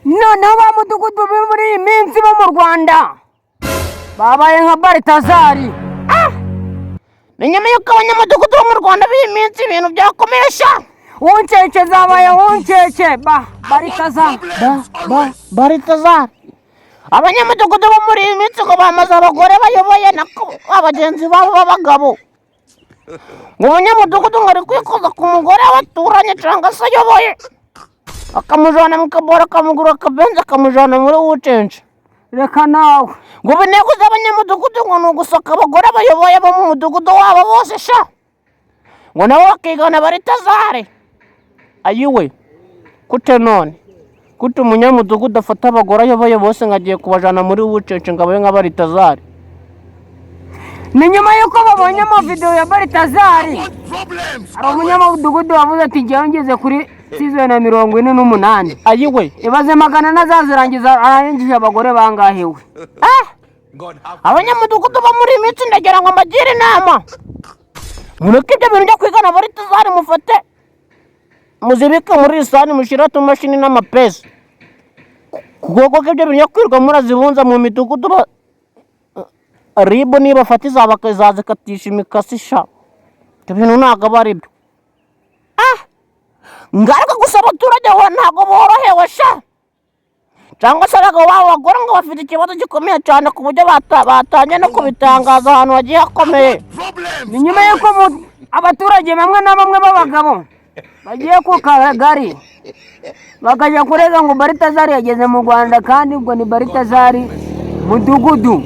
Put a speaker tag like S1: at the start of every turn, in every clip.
S1: noneho ba mudugudu muri iyi minsi bo mu Rwanda babaye nka Baritazari.
S2: ni nyuma y'uko abanyamudugudu bo mu Rwanda b'iyi minsi ibintu byakomesha.
S1: Uncece zabaye uncece Baritazari.
S2: Baritazari. Abanyamudugudu bo muri iyi minsi ngo bamaze abagore bayoboye nako abagenzi babo b'abagabo. ngo umunyamudugudu ngo ari kwikoza ku mugore w'abaturanye cyangwa se ayoboye, akamujana mu kabora, akamugura akabenzi, akamujana muri Ucense.
S1: Reka nawe
S2: ngo intego z'abanyamudugudu ngo ni ugusoka abagore bayoboye bo mu mudugudu wabo bose sha, ngo nabo bakigana Baritazari. ayiwe kute none kute umunyamudugudu afata abagore ayoboye bose ngo agiye kubajana muri Ucense ngo abaye nka Baritazari?
S1: ni nyuma y'uko babonye amavideo ya Baritazari. hari umunyamudugudu wavuze ati njyewe ngeze kuri season ya 48.
S2: ayiwe
S1: ibaze magana nazazirangiza arangije abagore bangahewe.
S2: abanyamudugudu bo muri iminsi ndagira ngo mbagire inama, mureke ibyo bintu byo kwigana Baritazari, mufate muzibike muri lisani, mushyira utumashini n'amapesi, kuko ibyo bintu byo kwirirwa murazibunza mu midugudu. Ribu niba afata izazikatisha imikasi sha, ibyo bintu ntabwo aba ari byo. ngaruka gusa abaturage ntabwo borohewe sha, cyangwa se abagabo babo bagore ngo bafite ikibazo gikomeye cyane ku buryo batangiye no kubitangaza ahantu hagiye hakomeye.
S1: ni nyuma y'uko abaturage bamwe na bamwe b'abagabo bagiye ku kagari bakajya kurega ngo Baritazari yageze mu Rwanda, kandi ubwo ni Baritazari mudugudu.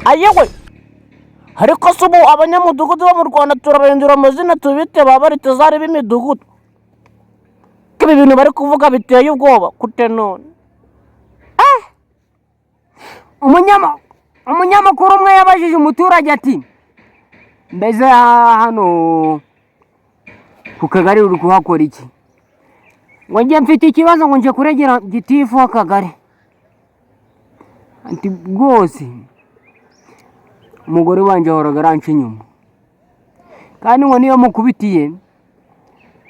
S2: ayewe ariko se ubu abanyamudugudu bo mu Rwanda turabahindura amazina tubite ba Baritazari b'imidugudu? ibi bintu bari kuvuga biteye ubwoba kute none.
S1: umunyamakuru umwe yabajije umuturage ati mbese hano ku kagari uri kuhakora iki? ngo njye mfite ikibazo ngo nje kuregera gitifu w'akagari. ati rwose umugore wanjye ahoraga aranca inyuma, kandi ngo niyo mukubitiye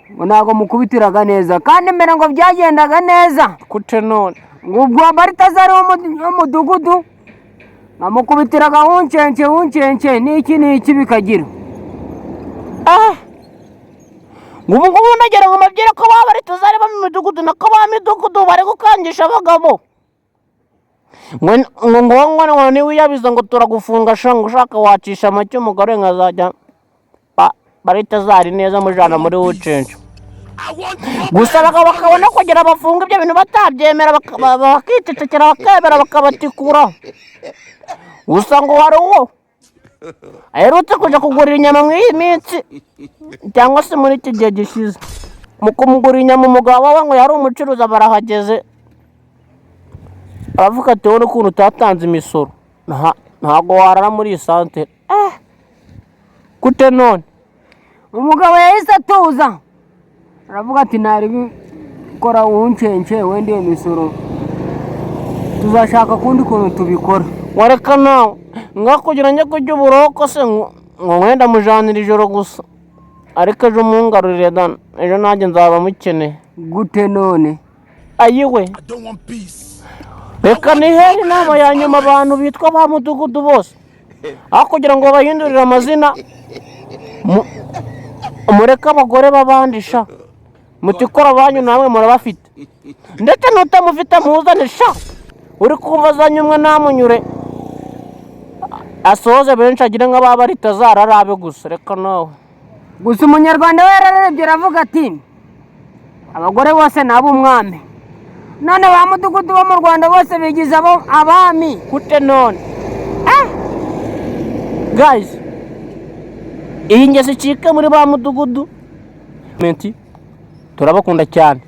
S1: ngo ntabwo mukubitiraga neza, kandi mbere ngo byagendaga neza
S2: kute none.
S1: ngo ubwo Baritazari w'umudugudu amukubitiraga Ucense n'iki bikagira.
S2: ubu ngubu ndagira ngo mabwire ko ba Baritazari bo mu midugudu nako ba midugudu bari gukangisha abagabo. ngo niwiyabiza ngo turagufunga shanga, ushaka wacisha make umugore nkazajya Baritazari neza mujana muri Ucense. gusa abagabo bakabona kugira bafunga ibyo bintu batabyemera, bakicecekera bakemera bakabatikura. gusa ngo hari uwo aherutse kuja kugurira inyama muri iyi minsi cyangwa se muri iki gihe gishize, mu kumugurira inyama umugabo we ngo yari umucuruzi, barahageze aravuga ati wowe ukuntu utatanze imisoro ntabwo warara muri iyi santere. gute none.
S1: umugabo yahise atuza aravuga ati ntari gukora Ucense wenda iyo misoro tuzashaka kundi kuntu tubikora.
S2: wareka nawe kugira njye kurya uburoko se ngo wenda mujanira ijoro gusa, ariko ejo mungarurire dana, ejo nanjye nzaba mukeneye.
S1: gute none.
S2: ayiwe reka nihere inama ya nyuma abantu bitwa ba mudugudu bose, aho kugira ngo bahindurire amazina mureke abagore b'abandi sha, mutikora banyu namwe murabafite, ndetse n'utamufite muzane sha, uri kumva azanye umwe namunyure asohoze benshi agire nk'aba Baritazari arabe gusa. reka nawe
S1: gusa umunyarwanda we yararebye aravuga ati abagore bose ni ab'umwami, none ba mudugudu bo mu Rwanda bose bigize abami
S2: kute none. guys, iyi ngese icike muri ba mudugudu. turabakunda cyane.